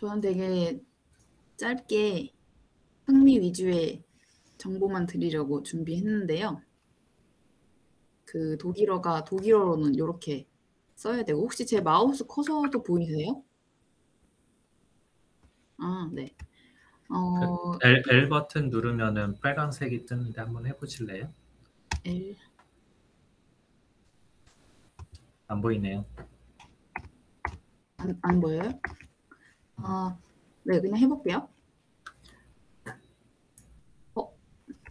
저는 되게 짧게 흥미 위주의 정보만 드리려고 준비했는데요. 그 독일어로는 이렇게 써야 되고, 혹시 제 마우스 커서도 보이세요? 아, 네. 그 어, 벨 버튼 누르면은 빨간색이 뜨는데 한번 해보실래요? L, 안 보이네요. 안 보여요? 아, 네, 그냥 해볼게요.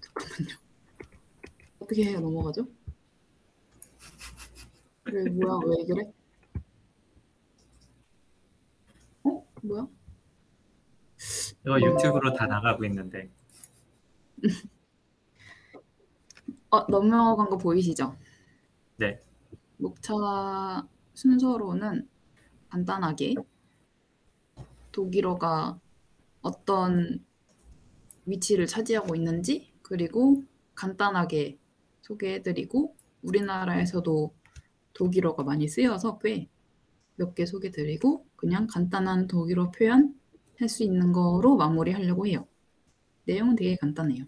잠깐만요. 어떻게 해야 넘어가죠? 뭐야, 왜 그래? 뭐야? 이거 유튜브로 다 나가고 있는데. 넘어간 거 보이시죠? 네. 녹차 순서로는 간단하게 독일어가 어떤 위치를 차지하고 있는지, 그리고 간단하게 소개해드리고, 우리나라에서도 독일어가 많이 쓰여서 꽤 몇 개 소개드리고, 그냥 간단한 독일어 표현 할 수 있는 거로 마무리하려고 해요. 내용은 되게 간단해요.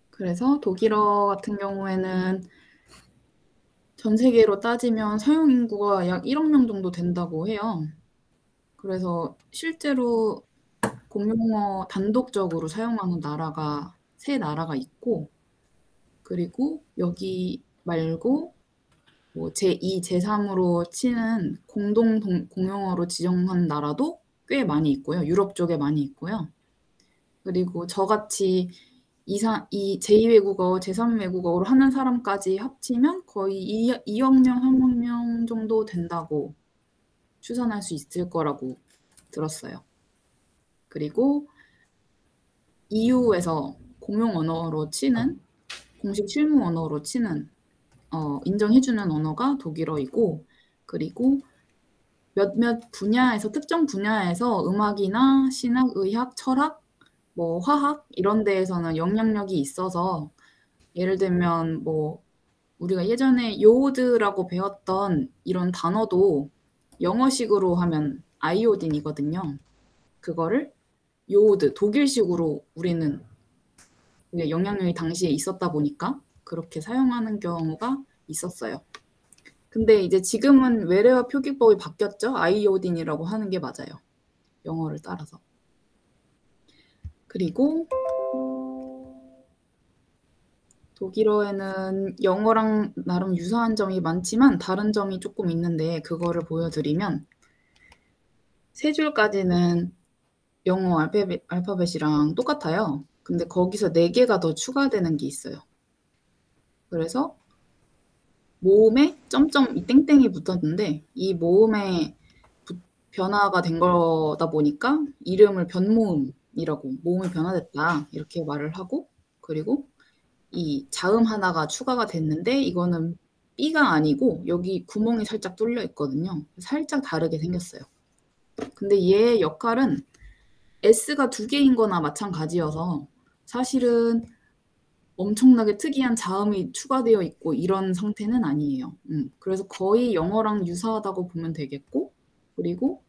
그래서 독일어 같은 경우에는 전 세계로 따지면 사용 인구가 약 1억 명 정도 된다고 해요. 그래서 실제로 공용어 단독적으로 사용하는 나라가 세 나라가 있고, 그리고 여기 말고 뭐 제2, 제3으로 치는 공용어로 지정한 나라도 꽤 많이 있고요. 유럽 쪽에 많이 있고요. 그리고 저같이 이 제2외국어, 제3외국어로 하는 사람까지 합치면 거의 2억 명, 3억 명 정도 된다고 추산할 수 있을 거라고 들었어요. 그리고 EU에서 공용 언어로 치는, 공식 실무 언어로 치는, 인정해주는 언어가 독일어이고, 그리고 몇몇 분야에서, 특정 분야에서 음악이나 신학, 의학, 철학, 뭐 화학 이런 데에서는 영향력이 있어서, 예를 들면 뭐 우리가 예전에 요오드라고 배웠던 이런 단어도 영어식으로 하면 아이오딘이거든요. 그거를 요오드, 독일식으로 우리는 영향력이 당시에 있었다 보니까 그렇게 사용하는 경우가 있었어요. 근데 이제 지금은 외래어 표기법이 바뀌었죠. 아이오딘이라고 하는 게 맞아요. 영어를 따라서. 그리고 독일어에는 영어랑 나름 유사한 점이 많지만 다른 점이 조금 있는데, 그거를 보여드리면 세 줄까지는 영어 알파벳이랑 똑같아요. 근데 거기서 4개가 더 추가되는 게 있어요. 그래서 모음에 점점 이 땡땡이 붙었는데, 이 모음에 변화가 된 거다 보니까 이름을 변모음이라고, 모음이 변화됐다 이렇게 말을 하고, 그리고 이 자음 하나가 추가가 됐는데 이거는 B가 아니고 여기 구멍이 살짝 뚫려 있거든요. 살짝 다르게 생겼어요. 근데 얘의 역할은 S가 2개인 거나 마찬가지여서 사실은 엄청나게 특이한 자음이 추가되어 있고 이런 상태는 아니에요. 그래서 거의 영어랑 유사하다고 보면 되겠고, 그리고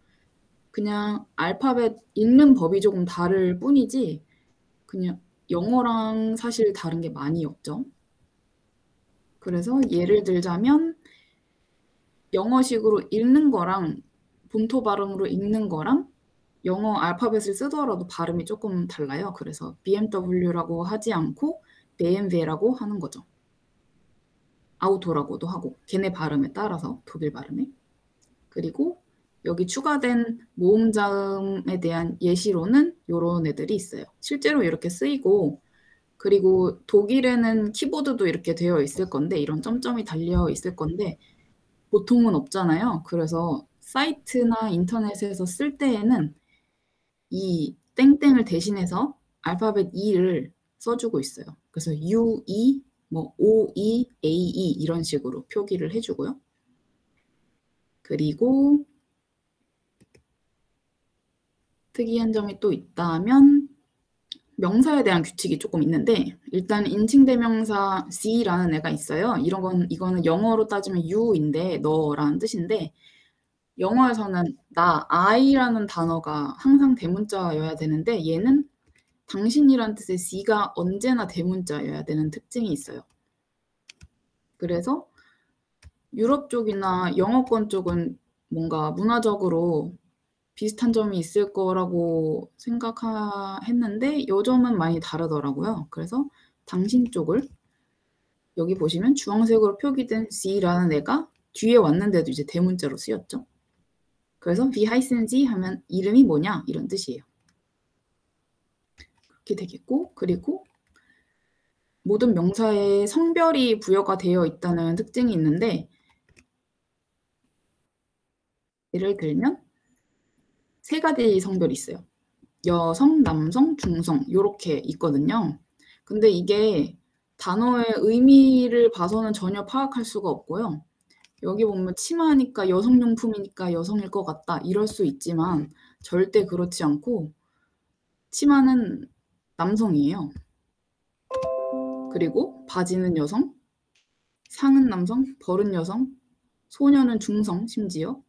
그냥 알파벳 읽는 법이 조금 다를 뿐이지 그냥 영어랑 사실 다른 게 많이 없죠. 그래서 예를 들자면 영어식으로 읽는 거랑 본토 발음으로 읽는 거랑 영어 알파벳을 쓰더라도 발음이 조금 달라요. 그래서 BMW라고 하지 않고 BMW라고 하는 거죠. 아우토라고도 하고, 걔네 발음에 따라서, 독일 발음에. 그리고 여기 추가된 모음 자음에 대한 예시로는 이런 애들이 있어요. 실제로 이렇게 쓰이고, 그리고 독일에는 키보드도 이렇게 되어 있을 건데, 이런 점점이 달려 있을 건데 보통은 없잖아요. 그래서 사이트나 인터넷에서 쓸 때에는 이 땡땡을 대신해서 알파벳 E를 써주고 있어요. 그래서 UE, 뭐 OE, AE 이런 식으로 표기를 해주고요. 그리고 특이한 점이 또 있다면 명사에 대한 규칙이 조금 있는데, 일단 인칭대명사 C라는 애가 있어요. 이거는 영어로 따지면 you인데, 너라는 뜻인데, 영어에서는 나, I라는 단어가 항상 대문자여야 되는데 얘는 당신이란 뜻의 C가 언제나 대문자여야 되는 특징이 있어요. 그래서 유럽 쪽이나 영어권 쪽은 뭔가 문화적으로 비슷한 점이 있을 거라고 생각했는데 이 점은 많이 다르더라고요. 그래서 당신 쪽을 여기 보시면 주황색으로 표기된 C라는 애가 뒤에 왔는데도 이제 대문자로 쓰였죠. 그래서 wie heißen Sie 하면 이름이 뭐냐 이런 뜻이에요. 그렇게 되겠고, 그리고 모든 명사에 성별이 부여가 되어 있다는 특징이 있는데 예를 들면 세 가지 성별이 있어요. 여성, 남성, 중성 이렇게 있거든요. 근데 이게 단어의 의미를 봐서는 전혀 파악할 수가 없고요. 여기 보면 치마니까 여성용품이니까 여성일 것 같다 이럴 수 있지만 절대 그렇지 않고 치마는 남성이에요. 그리고 바지는 여성, 상은 남성, 벌은 여성, 소녀는 중성 심지어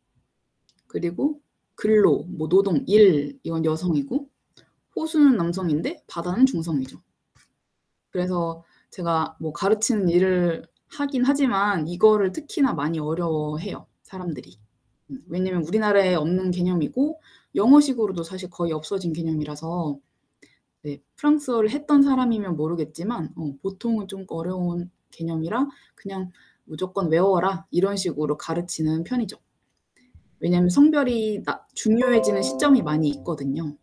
그리고 근로, 뭐 노동, 일 이건 여성이고 호수는 남성인데 바다는 중성이죠. 그래서 제가 뭐 가르치는 일을 하긴 하지만 이거를 특히나 많이 어려워해요, 사람들이. 왜냐면 우리나라에 없는 개념이고 영어식으로도 사실 거의 없어진 개념이라서 네, 프랑스어를 했던 사람이면 모르겠지만 보통은 좀 어려운 개념이라 그냥 무조건 외워라 이런 식으로 가르치는 편이죠. 왜냐면 성별이 중요해지는 시점이 많이 있거든요.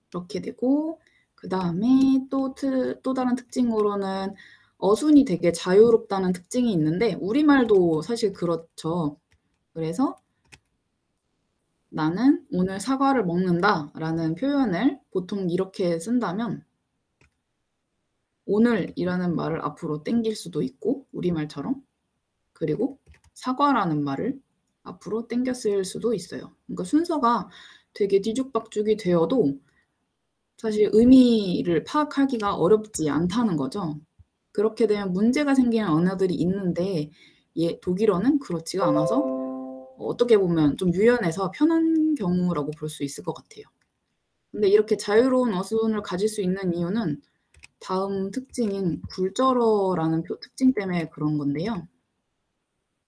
그렇게 되고 그 다음에 또 다른 특징으로는 어순이 되게 자유롭다는 특징이 있는데 우리말도 사실 그렇죠. 그래서 나는 오늘 사과를 먹는다 라는 표현을 보통 이렇게 쓴다면 오늘이라는 말을 앞으로 땡길 수도 있고 우리말처럼 그리고 사과라는 말을 앞으로 땡겨 쓸 수도 있어요. 그러니까 순서가 되게 뒤죽박죽이 되어도 사실 의미를 파악하기가 어렵지 않다는 거죠. 그렇게 되면 문제가 생기는 언어들이 있는데 독일어는 그렇지가 않아서 어떻게 보면 좀 유연해서 편한 경우라고 볼 수 있을 것 같아요. 근데 이렇게 자유로운 어순을 가질 수 있는 이유는 다음 특징인 굴절어라는 특징 때문에 그런 건데요.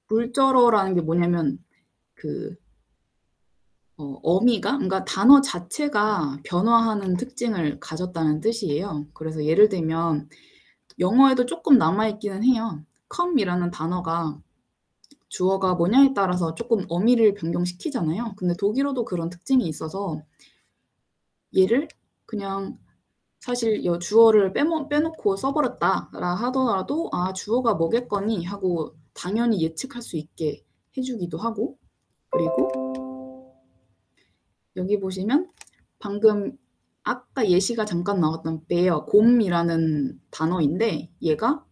굴절어라는 게 뭐냐면 어미가 그러니까 단어 자체가 변화하는 특징을 가졌다는 뜻이에요. 그래서 예를 들면 영어에도 조금 남아있기는 해요. come이라는 단어가 주어가 뭐냐에 따라서 조금 어미를 변경시키잖아요. 근데 독일어도 그런 특징이 있어서 얘를 그냥 사실 주어를 빼놓고 써버렸다라 하더라도 아 주어가 뭐겠거니 하고 당연히 예측할 수 있게 해주기도 하고 그리고 여기 보시면 방금 아까 예시가 잠깐 나왔던 bear, 곰이라는 단어인데 얘가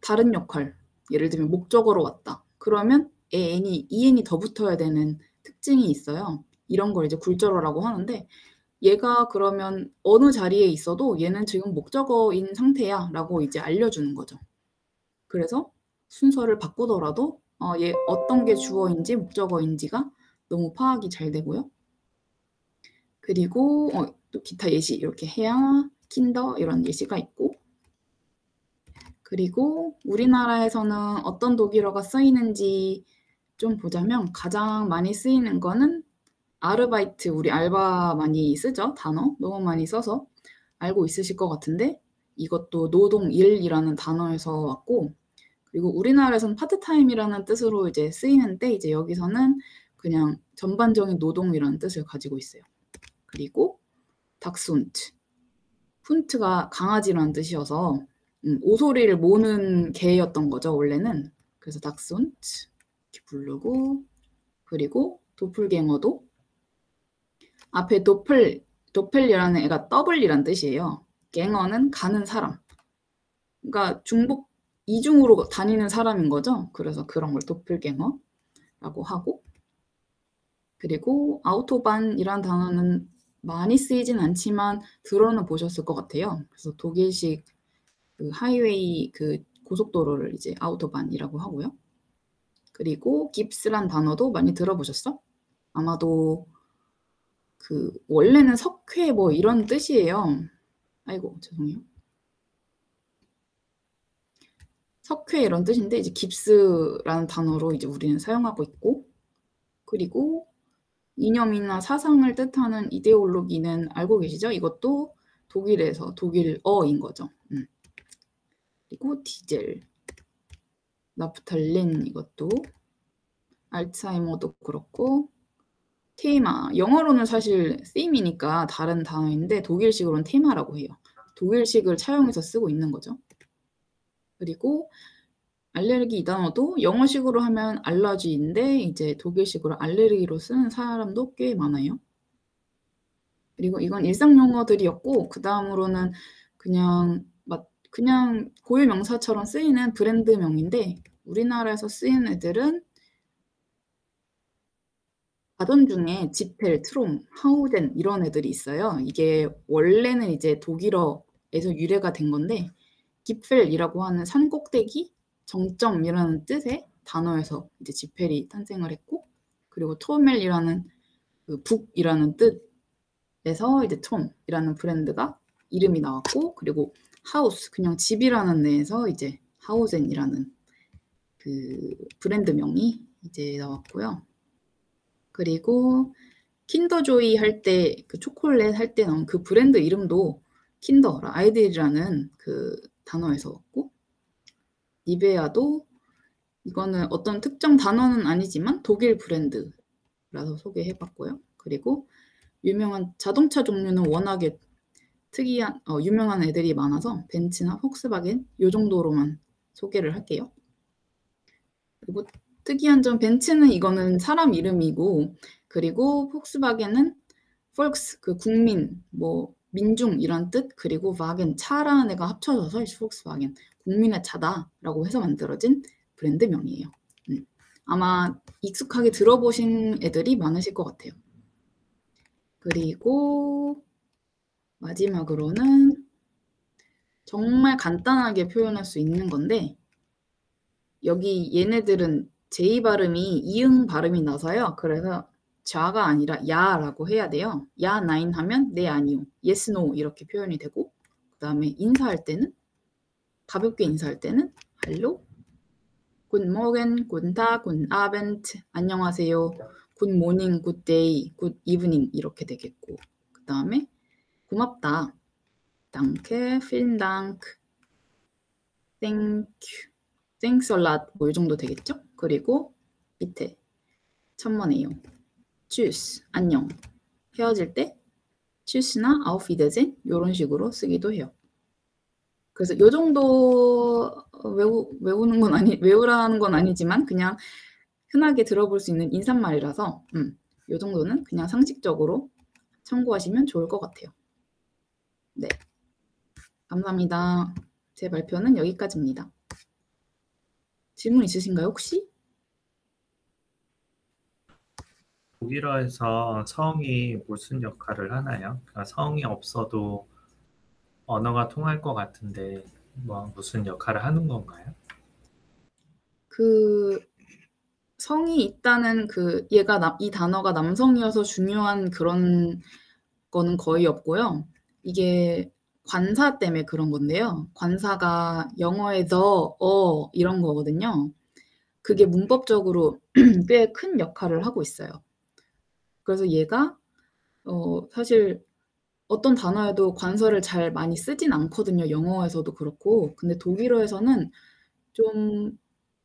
다른 역할, 예를 들면 목적어로 왔다. 그러면 en이 더 붙어야 되는 특징이 있어요. 이런 걸 이제 굴절어라고 하는데 얘가 그러면 어느 자리에 있어도 얘는 지금 목적어인 상태야 라고 이제 알려주는 거죠. 그래서 순서를 바꾸더라도 얘 어떤 게 주어인지 목적어인지가 너무 파악이 잘 되고요. 그리고 또 기타 예시 이렇게 해야 킨더 이런 예시가 있고 그리고 우리나라에서는 어떤 독일어가 쓰이는지 좀 보자면 가장 많이 쓰이는 거는 아르바이트, 우리 알바 많이 쓰죠, 단어. 너무 많이 써서 알고 있으실 것 같은데 이것도 노동, 일이라는 단어에서 왔고 그리고 우리나라에서는 파트타임이라는 뜻으로 이제 쓰이는데 이제 여기서는 그냥 전반적인 노동이라는 뜻을 가지고 있어요. 그리고 닥스훈트. 훈트가 강아지라는 뜻이어서 오소리를 모는 개였던 거죠, 원래는. 그래서 닥스훈트 이렇게 부르고 그리고 도플갱어도 앞에 도펠이라는 애가 더블이란 뜻이에요. 갱어는 가는 사람. 그러니까 중복 이중으로 다니는 사람인 거죠. 그래서 그런 걸 도플갱어라고 하고 그리고 아우토반이란 단어는 많이 쓰이진 않지만 들어는 보셨을 것 같아요. 그래서 독일식 그 하이웨이 그 고속도로를 이제 아우토반이라고 하고요. 그리고 깁스란 단어도 많이 들어보셨어? 아마도 그 원래는 석회 뭐 이런 뜻이에요. 아이고 죄송해요. 석회 이런 뜻인데 이제 깁스라는 단어로 이제 우리는 사용하고 있고, 그리고 이념이나 사상을 뜻하는 이데올로기는 알고 계시죠? 이것도 독일에서 독일어인 거죠. 그리고 디젤, 나프탈린 이것도, 알츠하이머도 그렇고, 테마, 영어로는 사실 theme이니까 다른 단어인데 독일식으로는 테마라고 해요. 독일식을 차용해서 쓰고 있는 거죠. 그리고 알레르기 이 단어도 영어식으로 하면 알러지인데 이제 독일식으로 알레르기로 쓰는 사람도 꽤 많아요. 그리고 이건 일상 용어들이었고, 그 다음으로는 그냥 고유 명사처럼 쓰이는 브랜드명인데, 우리나라에서 쓰이는 애들은 가전 중에 지펠, 트롬, 하우젠 이런 애들이 있어요. 이게 원래는 이제 독일어에서 유래가 된 건데, 기펠이라고 하는 산 꼭대기, 정점이라는 뜻의 단어에서 이제 지펠이 탄생을 했고, 그리고 토멜이라는 그 북이라는 뜻에서 이제 톰이라는 브랜드가 이름이 나왔고, 그리고 하우스, 그냥 집이라는 데에서 이제 하우젠이라는 그 브랜드명이 이제 나왔고요. 그리고 킨더조이 할 때, 그 초콜릿 할 때 나온 그 브랜드 이름도 킨더, 아이들이라는 그 단어에서 왔고, 니베아도 이거는 어떤 특정 단어는 아니지만 독일 브랜드라서 소개해봤고요. 그리고 유명한 자동차 종류는 워낙에 특이한 유명한 애들이 많아서 벤츠나 폭스바겐 요 정도로만 소개를 할게요. 그리고 특이한 점, 벤츠는 이거는 사람 이름이고, 그리고 폭스바겐은 폴크스, 그 국민, 뭐 민중 이런 뜻, 그리고 바겐, 차라는 애가 합쳐져서 폭스바겐, 국민의 차다라고 해서 만들어진 브랜드명이에요. 아마 익숙하게 들어보신 애들이 많으실 것 같아요. 그리고 마지막으로는 정말 간단하게 표현할 수 있는 건데, 여기 얘네들은 J 발음이 이응 발음이 나서요. 그래서 자가 아니라 야라고 해야 돼요. 야, 나인 하면 네, 아니요. yes, no 이렇게 표현이 되고, 그 다음에 인사할 때는, 가볍게 인사할 때는 hallo, guten Morgen, guten Tag, guten Abend, 안녕하세요, good morning, good day, good evening 이렇게 되겠고, 그 다음에 고맙다, danke, vielen Dank, thank you, thanks a lot 뭐 이 정도 되겠죠? 그리고 밑에 천만에요. tschüss, 안녕. 헤어질 때 tschüss나 auf Wiedersehen 이런 식으로 쓰기도 해요. 그래서 요 정도 외우라는 건 아니지만 그냥 흔하게 들어볼 수 있는 인사말이라서 요 정도는 그냥 상식적으로 참고하시면 좋을 것 같아요. 네, 감사합니다. 제 발표는 여기까지입니다. 질문 있으신가요, 혹시? 독일어에서 성이 무슨 역할을 하나요? 그러니까 성이 없어도 언어가 통할 것 같은데 뭐 무슨 역할을 하는 건가요? 그 성이 있다는 이 단어가 남성이어서 중요한 그런 거는 거의 없고요. 이게 관사 때문에 그런 건데요. 관사가 영어의 the, 이런 거거든요. 그게 문법적으로 꽤 큰 역할을 하고 있어요. 그래서 얘가 사실 어떤 단어에도 관사를 잘 많이 쓰진 않거든요. 영어에서도 그렇고. 근데 독일어에서는 좀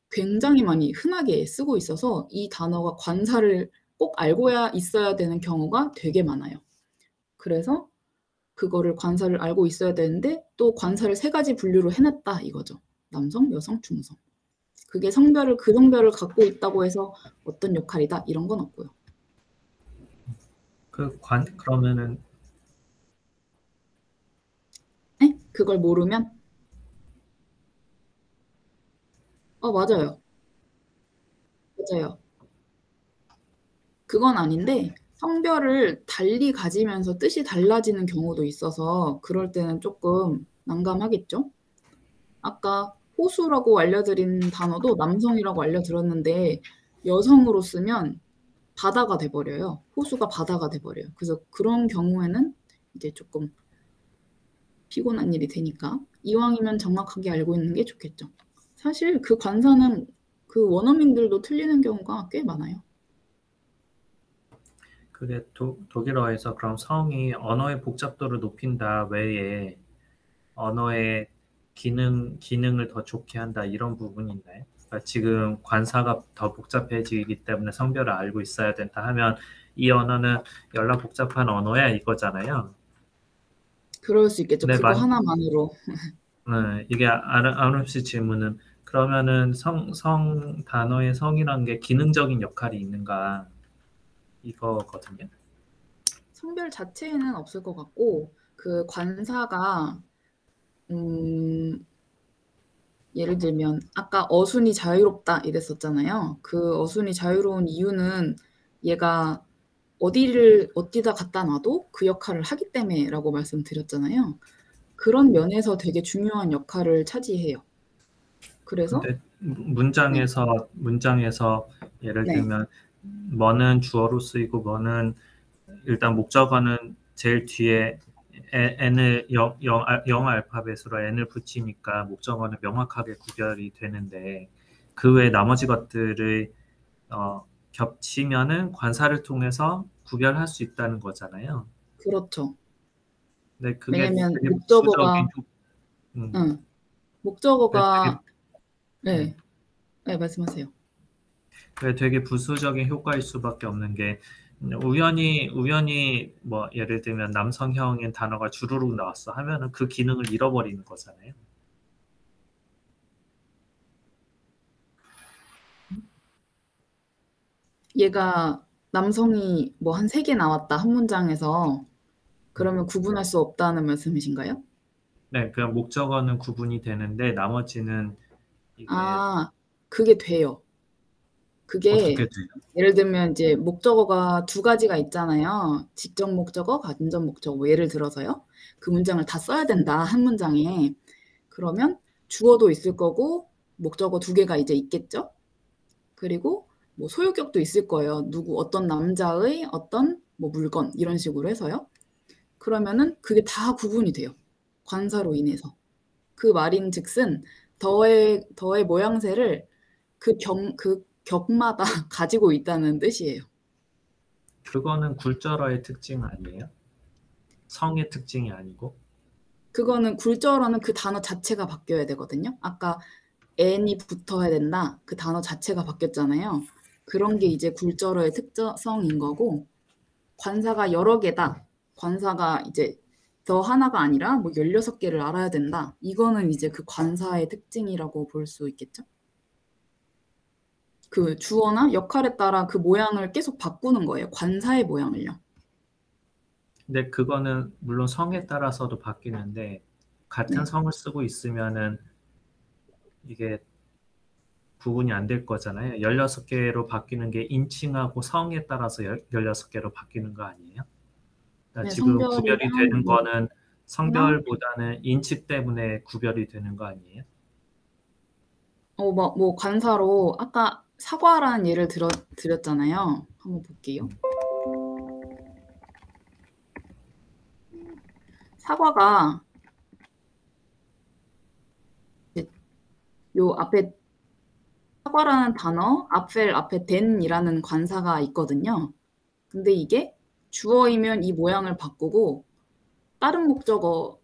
굉장히 많이 흔하게 쓰고 있어서 이 단어가 관사를 꼭 알고야 있어야 되는 경우가 되게 많아요. 그래서 그거를 관사를 알고 있어야 되는데 또 관사를 3가지 분류로 해놨다 이거죠. 남성, 여성, 중성. 그게 그 성별을 갖고 있다고 해서 어떤 역할이다 이런 건 없고요. 그러면은 네? 그걸 모르면? 맞아요. 맞아요. 그건 아닌데 성별을 달리 가지면서 뜻이 달라지는 경우도 있어서 그럴 때는 조금 난감하겠죠? 아까 호수라고 알려드린 단어도 남성이라고 알려드렸는데 여성으로 쓰면 바다가 돼버려요. 호수가 바다가 돼버려요. 그래서 그런 경우에는 이제 조금 피곤한 일이 되니까 이왕이면 정확하게 알고 있는 게 좋겠죠. 사실 그 관사는 그 원어민들도 틀리는 경우가 꽤 많아요. 그게 독일어에서 그럼 성이 언어의 복잡도를 높인다 외에 언어의 기능을 더 좋게 한다 이런 부분이 있나요? 그러니까 지금 관사가 더 복잡해지기 때문에 성별을 알고 있어야 된다 하면 이 언어는 열나 복잡한 언어야 이거잖아요. 그럴 수 있겠죠. 근데 그거 하나만으로. 이게 아름씨 질문은 그러면은 단어의 성이라는 게 기능적인 역할이 있는가 이거거든요. 성별 자체에는 없을 것 같고 그 관사가 예를 들면 아까 어순이 자유롭다 이랬었잖아요. 그 어순이 자유로운 이유는 얘가 어디다 갖다 놔도 그 역할을 하기 때문에라고 말씀드렸잖아요. 그런 면에서 되게 중요한 역할을 차지해요. 그래서 근데 네. 문장에서 예를 네. 들면 뭐는 주어로 쓰이고 뭐는 일단 목적어는 제일 뒤에 n을 영어 알파벳으로 n을 붙이니까 목적어는 명확하게 구별이 되는데 그 외 나머지 것들을 겹치면은 관사를 통해서 구별할 수 있다는 거잖아요. 그렇죠. 근데 그게 왜냐면 되게 부수적인, 목적어가 응. 그게 되게, 목적어가 음, 네. 네, 말씀하세요. 그게 되게 부수적인 효과일 수밖에 없는 게 우연히 뭐 예를 들면 남성형인 단어가 주르륵 나왔어 하면은 그 기능을 잃어버리는 거잖아요. 얘가 남성이 뭐 한 3개 나왔다, 한 문장에서. 그러면 구분할 수 없다는 말씀이신가요? 네, 그 목적어는 구분이 되는데 나머지는 이게 아, 그게 돼요. 어떻게 그게 돼요? 예를 들면 이제 목적어가 2가지가 있잖아요. 직접 목적어, 간접 목적어. 뭐 예를 들어서요. 그 문장을 다 써야 된다, 한 문장에. 그러면 주어도 있을 거고 목적어 2개가 이제 있겠죠? 그리고 뭐 소유격도 있을 거예요. 어떤 남자의 어떤 뭐 물건 이런 식으로 해서요. 그러면은 그게 다 구분이 돼요. 관사로 인해서. 그 말인즉슨 더의 모양새를 그 격마다 가지고 있다는 뜻이에요. 그거는 굴절어의 특징 아니에요? 성의 특징이 아니고? 그거는 굴절어는 그 단어 자체가 바뀌어야 되거든요. 아까 n이 붙어야 된다. 그 단어 자체가 바뀌었잖아요. 그런 게 이제 굴절어의 특성인 거고 관사가 여러 개다. 관사가 이제 더 하나가 아니라 뭐 16개를 알아야 된다. 이거는 이제 그 관사의 특징이라고 볼 수 있겠죠. 그 주어나 역할에 따라 그 모양을 계속 바꾸는 거예요. 관사의 모양을요. 근데 그거는 물론 성에 따라서도 바뀌는데 같은 네. 성을 쓰고 있으면은 이게 구분이 안 될 거잖아요. 16개로 바뀌는 게 인칭하고 성에 따라서 16개로 바뀌는 거 아니에요? 그러니까 네, 지금 구별이 성별이랑 되는 뭐 거는 나 성별보다는 인치 때문에 구별이 되는 거 아니에요? 뭐 관사로 아까 사과라는 예를 드렸잖아요. 한번 볼게요. 사과가 이제 요 앞에 사과라는 단어 앞에 된이라는 관사가 있거든요. 근데 이게 주어이면 이 모양을 바꾸고 다른 목적어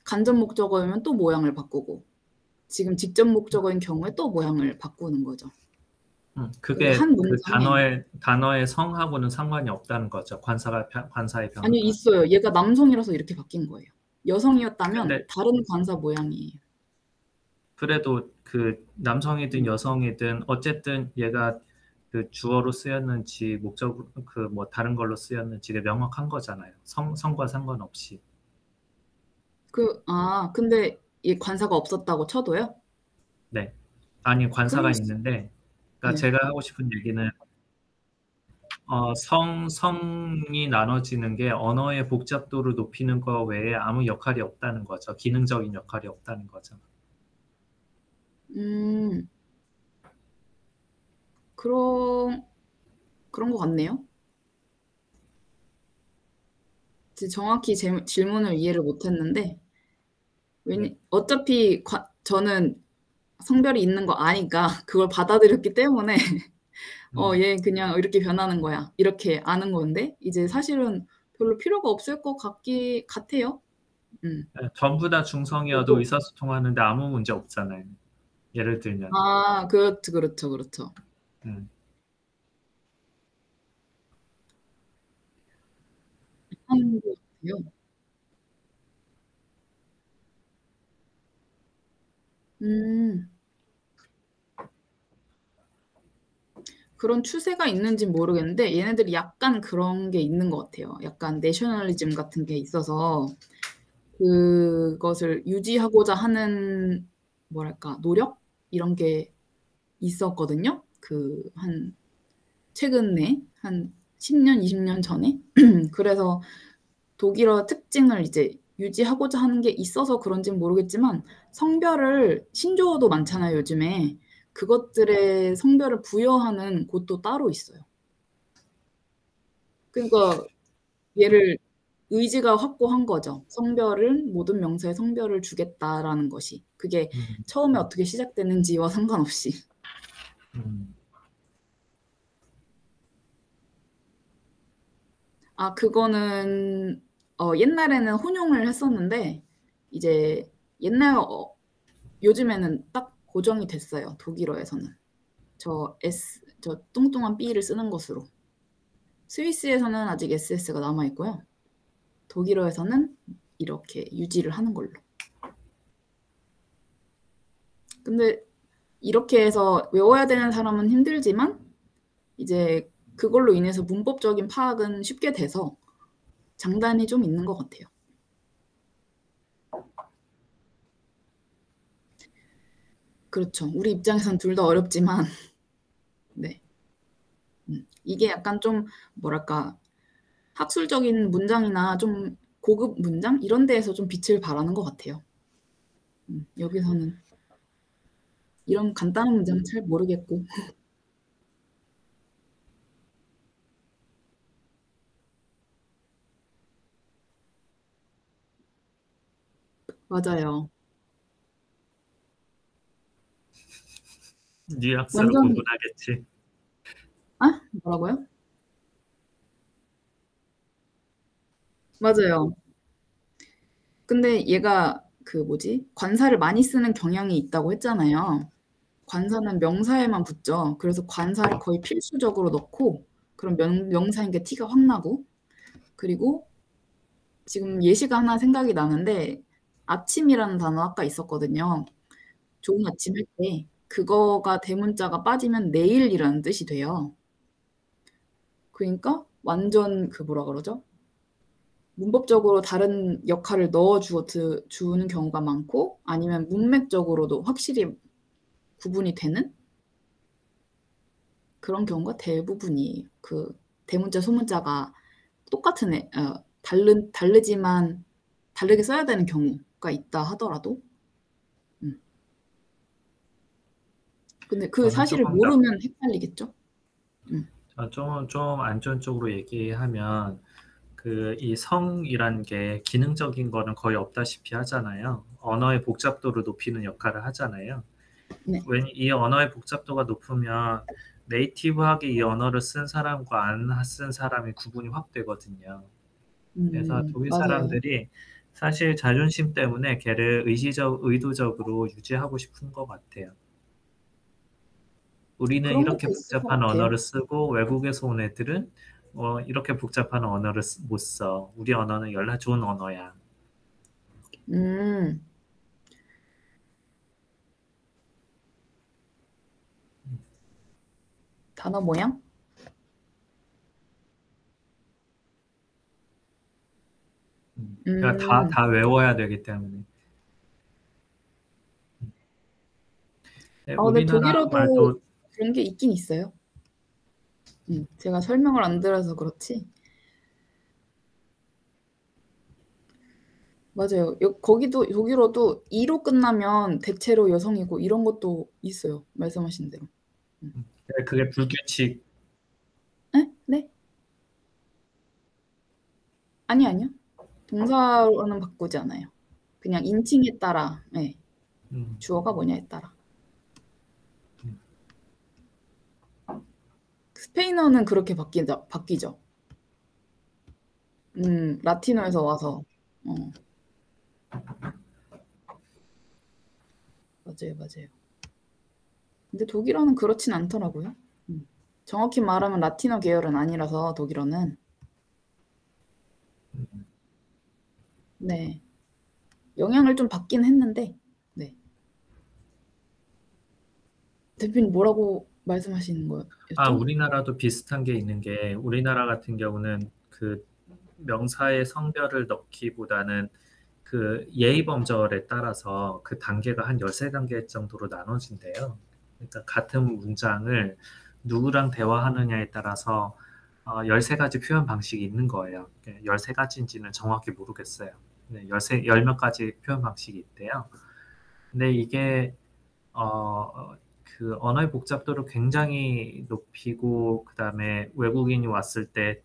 간접 목적어이면 또 모양을 바꾸고 지금 직접 목적어인 경우에 또 모양을 바꾸는 거죠. 그게 그게 한 그 문장에 단어의 성하고는 상관이 없다는 거죠. 관사의 아니요, 변화가. 있어요. 얘가 남성이라서 이렇게 바뀐 거예요. 여성이었다면 근데 다른 관사 모양이에요. 그래도 그 남성이든 여성이든 어쨌든 얘가 그 주어로 쓰였는지 목적 그 뭐 다른 걸로 쓰였는지가 명확한 거잖아요. 성과 상관없이. 근데 이 관사가 없었다고 쳐도요? 네. 아니 관사가 그럴 수, 있는데 그러니까 네. 제가 하고 싶은 얘기는 성이 나눠지는 게 언어의 복잡도를 높이는 거 외에 아무 역할이 없다는 거죠. 기능적인 역할이 없다는 거죠. 음. 그런 것 같네요. 정확히 질문을 이해를 못 했는데 네. 어차피 저는 성별이 있는 거 아니까 그걸 받아들였기 때문에 음. 얘 그냥 이렇게 변하는 거야. 이렇게 아는 건데 이제 사실은 별로 필요가 없을 것 같아요. 음. 예, 전부 다 중성이어도 저도 의사소통하는데 아무 문제 없잖아요. 예를 들면. 그렇죠, 그렇죠, 그렇죠. 음. 하는 것 같아요. 음. 그런 추세가 있는진 모르겠는데 얘네들이 약간 그런 게 있는 것 같아요. 약간 내셔널리즘 같은 게 있어서 그것을 유지하고자 하는 뭐랄까 노력 이런 게 있었거든요. 한 최근에 한 10년, 20년 전에. 그래서 독일어 특징을 이제 유지하고자 하는 게 있어서 그런진 모르겠지만 성별을 신조어도 많잖아요, 요즘에. 그것들의 성별을 부여하는 곳도 따로 있어요. 그러니까 얘를 의지가 확고한 거죠. 성별은 모든 명사에 성별을 주겠다라는 것이. 그게 음. 처음에 어떻게 시작됐는지와 상관없이. 음. 그거는 옛날에는 혼용을 했었는데 이제 옛날 요즘에는 딱 고정이 됐어요. 독일어에서는. 저 뚱뚱한 B를 쓰는 것으로. 스위스에서는 아직 SS가 남아 있고요. 독일어에서는 이렇게 유지를 하는 걸로. 근데 이렇게 해서 외워야 되는 사람은 힘들지만 이제 그걸로 인해서 문법적인 파악은 쉽게 돼서 장단이 좀 있는 것 같아요. 그렇죠. 우리 입장에선 둘 다 어렵지만 네. 이게 약간 좀 뭐랄까 학술적인 문장이나 좀 고급 문장 이런 데에서 좀 빛을 발하는 것 같아요. 여기서는 이런 간단한 문장은 잘 모르겠고. 맞아요. 뉘앙스로 완전 구분하겠지. 뭐라고요? 맞아요. 근데 얘가 관사를 많이 쓰는 경향이 있다고 했잖아요. 관사는 명사에만 붙죠. 그래서 관사를 거의 필수적으로 넣고 그럼 명사인 게 티가 확 나고 그리고 지금 예시가 하나 생각이 나는데 아침이라는 단어 아까 있었거든요. 좋은 아침 할 때 그거가 대문자가 빠지면 내일이라는 뜻이 돼요. 그러니까 완전 뭐라 그러죠? 문법적으로 다른 역할을 주는 경우가 많고 아니면 문맥적으로도 확실히 구분이 되는 그런 경우가 대부분이에요. 대문자 소문자가 똑같은 다르지만 다르게 써야 되는 경우가 있다 하더라도 근데 그 저는 사실을 조금 더, 모르면 헷갈리겠죠? 음. 좀 안전 쪽으로 얘기하면, 이 성이란 게 기능적인 거는 거의 없다시피 하잖아요. 언어의 복잡도를 높이는 역할을 하잖아요. 네. 이 언어의 복잡도가 높으면 네이티브하게 이 언어를 쓴 사람과 안 쓴 사람의 구분이 확 되거든요. 그래서 독일 맞아요. 사람들이 사실 자존심 때문에 걔를 의도적으로 유지하고 싶은 것 같아요. 우리는 그런 이렇게 것도 있을 것 복잡한 같아요. 언어를 쓰고 외국에서 온 애들은 이렇게 복잡한 언어를 못 써. 우리 언어는 연락 좋은 언어야. 음. 단어 모양? 그러니까 음. 다 외워야 되기 때문에. 네, 근데 우리나라 독일어도 말도 그런 게 있긴 있어요. 제가 설명을 안 들어서 그렇지. 맞아요. 거기도 독일어도 이로 끝나면 대체로 여성이고 이런 것도 있어요. 말씀하신 대로. 그게 불규칙. 네? 네? 아니요. 동사로는 바꾸지 않아요. 그냥 인칭에 따라, 네. 음, 주어가 뭐냐에 따라. 스페인어는 그렇게 바뀌죠. 라틴어에서 와서. 어, 맞아요. 근데 독일어는 그렇진 않더라고요. 정확히 말하면 라틴어 계열은 아니라서 독일어는. 네. 영향을 좀 받긴 했는데, 네. 대표님 뭐라고 말씀하시는 거였죠? 우리나라도 비슷한 게 있는 게 우리나라 같은 경우는 그 명사의 성별을 넣기보다는 그 예의범절에 따라서 그 단계가 한 13단계 정도로 나눠진대요. 그러니까 같은 문장을 누구랑 대화하느냐에 따라서 13가지 표현 방식이 있는 거예요. 13가지인지는 정확히 모르겠어요. 네, 10몇 가지 표현 방식이 있대요. 근데 이게 그 언어의 복잡도를 굉장히 높이고 그다음에 외국인이 왔을 때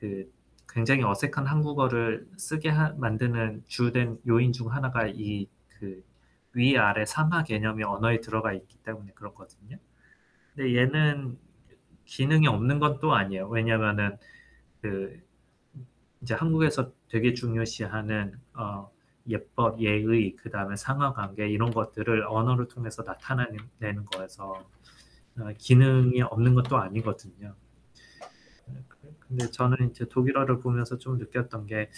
그 굉장히 어색한 한국어를 쓰게 만드는 주된 요인 중 하나가 이 그 위아래 삼화 개념이 언어에 들어가 있기 때문에 그렇거든요. 근데 얘는 기능이 없는 건 또 아니에요. 왜냐면은 그 이제 한국에서 되게 중요시하는 예법, 예의, 그다음에 상하관계 이런 것들을 언어를 통해서 나타내는 거여서 기능이 없는 것도 아니거든요. 근데 저는 이제 독일어를 보면서 좀 느꼈던 게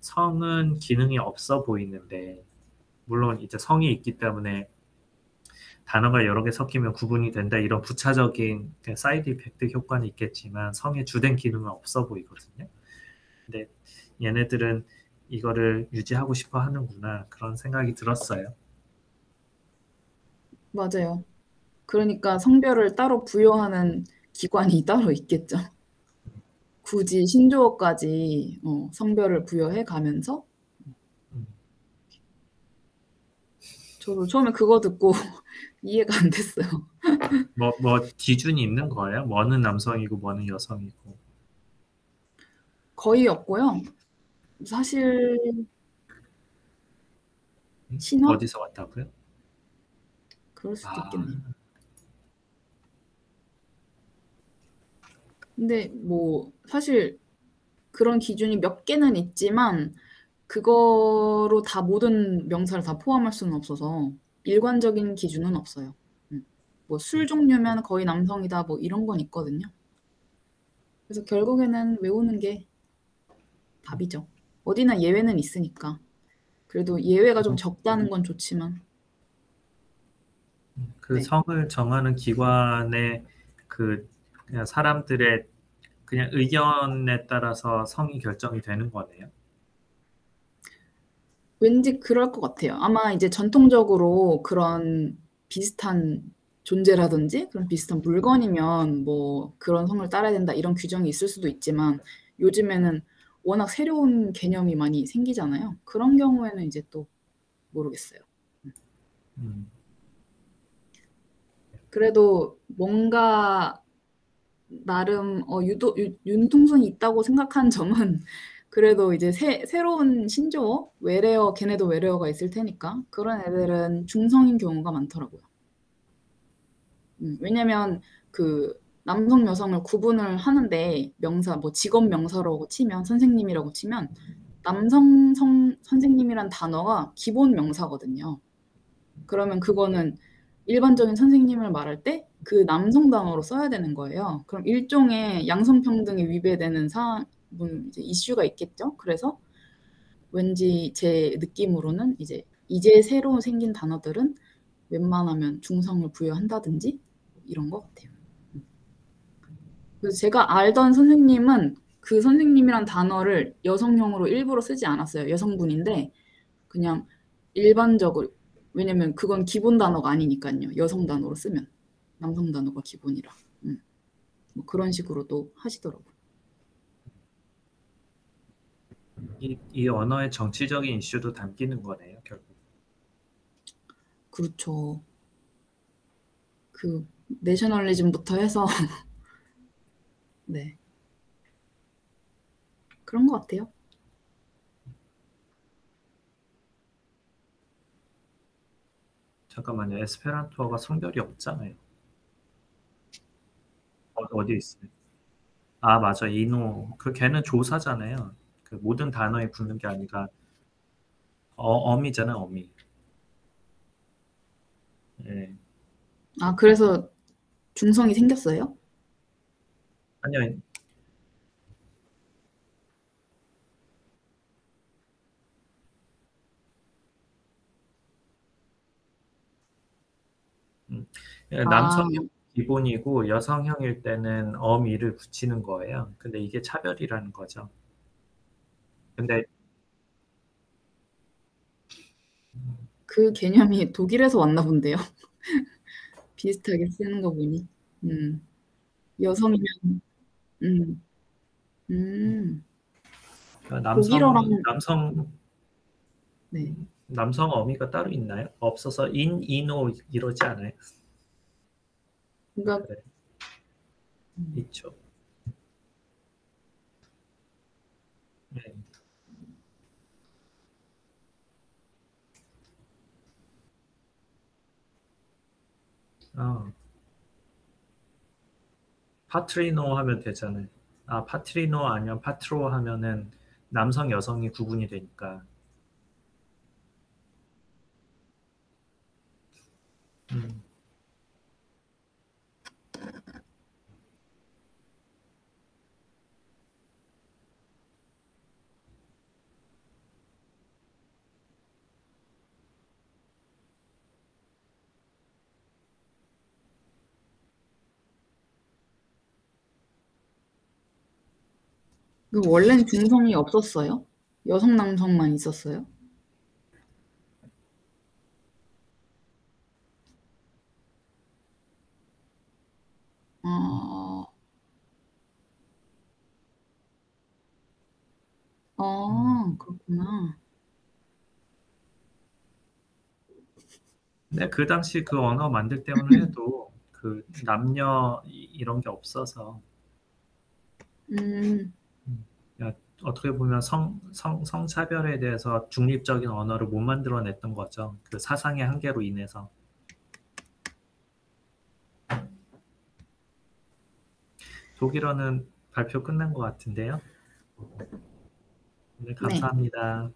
성은 기능이 없어 보이는데 물론 이제 성이 있기 때문에 단어가 여러 개 섞이면 구분이 된다 이런 부차적인 사이드 이펙트 효과는 있겠지만 성의 주된 기능은 없어 보이거든요. 근데 얘네들은 이거를 유지하고 싶어 하는구나 그런 생각이 들었어요. 맞아요. 그러니까 성별을 따로 부여하는 기관이 따로 있겠죠. 굳이 신조어까지 성별을 부여해 가면서 음, 저도 처음에 그거 듣고 이해가 안 됐어요. 뭐 기준이 있는 거예요? 뭐는 남성이고 뭐는 여성이고. 거의 없고요. 사실 신화? 어디서 왔다고요? 그럴 수도 아, 있겠네요. 근데 뭐 사실 그런 기준이 몇 개는 있지만 그거로 다 모든 명사를 다 포함할 수는 없어서 일관적인 기준은 없어요. 뭐 술 종류면 거의 남성이다 뭐 이런 건 있거든요. 그래서 결국에는 외우는 게 답이죠. 어디나 예외는 있으니까. 그래도 예외가 좀 적다는 건 좋지만, 그 네. 성을 정하는 기관의 그 그냥 사람들의 그냥 의견에 따라서 성이 결정이 되는 거네요. 왠지 그럴 것 같아요. 아마 이제 전통적으로 그런 비슷한 존재라든지 그런 비슷한 물건이면 뭐 그런 성을 따라야 된다 이런 규정이 있을 수도 있지만 요즘에는 워낙 새로운 개념이 많이 생기잖아요. 그런 경우에는 이제 또 모르겠어요. 음, 그래도 뭔가 나름 융통성이 있다고 생각한 점은 그래도 이제 새로운 신조어, 외래어, 걔네도 외래어가 있을 테니까 그런 애들은 중성인 경우가 많더라고요. 왜냐면 그 남성, 여성을 구분을 하는데 명사, 뭐 직업 명사라고 치면 선생님이라고 치면 남성 선생님이란 단어가 기본 명사거든요. 그러면 그거는 일반적인 선생님을 말할 때 그 남성 단어로 써야 되는 거예요. 그럼 일종의 양성평등에 위배되는 이제 이슈가 있겠죠. 그래서 왠지 제 느낌으로는 이제 새로 생긴 단어들은 웬만하면 중성을 부여한다든지 이런 것 같아요. 그래서 제가 알던 선생님은 그 선생님이란 단어를 여성형으로 일부러 쓰지 않았어요. 여성분인데 그냥 일반적으로 왜냐면 그건 기본 단어가 아니니까요. 여성 단어로 쓰면 남성 단어가 기본이라 뭐 그런 식으로도 하시더라고요. 이 언어의 정치적인 이슈도 담기는 거네요, 결국. 그렇죠. 그 내셔널리즘부터 해서 네. 그런 것 같아요. 잠깐만요. 에스페란토가 성별이 없잖아요. 어디 있어요? 아, 맞아. 이노. 그 걔는 조사잖아요. 그 모든 단어에 붙는 게 아니라 어미잖아, 어미. 예. 아, 그래서 중성이 생겼어요? 아니요. 아, 남성형 기본이고 여성형일 때는 어미를 붙이는 거예요. 근데 이게 차별이라는 거죠. 근데 그 개념이 독일에서 왔나 본데요. 비슷하게 쓰는 거 보니. 음. 여성이면 음. 음. 독일어랑 네. 남성 어미가 따로 있나요? 없어서 이노 이러지 않아요? 그러니까 그래, 음. 있죠. 네. 어, 파트리노 하면 되잖아요. 아, 파트리노 아니면 파트로 하면은 남성, 여성이 구분이 되니까. 음. 그 원래는 중성이 없었어요? 여성 남성만 있었어요? 아. 음. 아, 그렇구나. 근데 그 당시 그 언어 만들 때만 해도 그 남녀 이런 게 없어서 음. 그러니까 어떻게 보면 성차별에 대해서 중립적인 언어를 못 만들어냈던 거죠. 그 사상의 한계로 인해서. 독일어는 발표 끝난 것 같은데요. 네, 네. 감사합니다.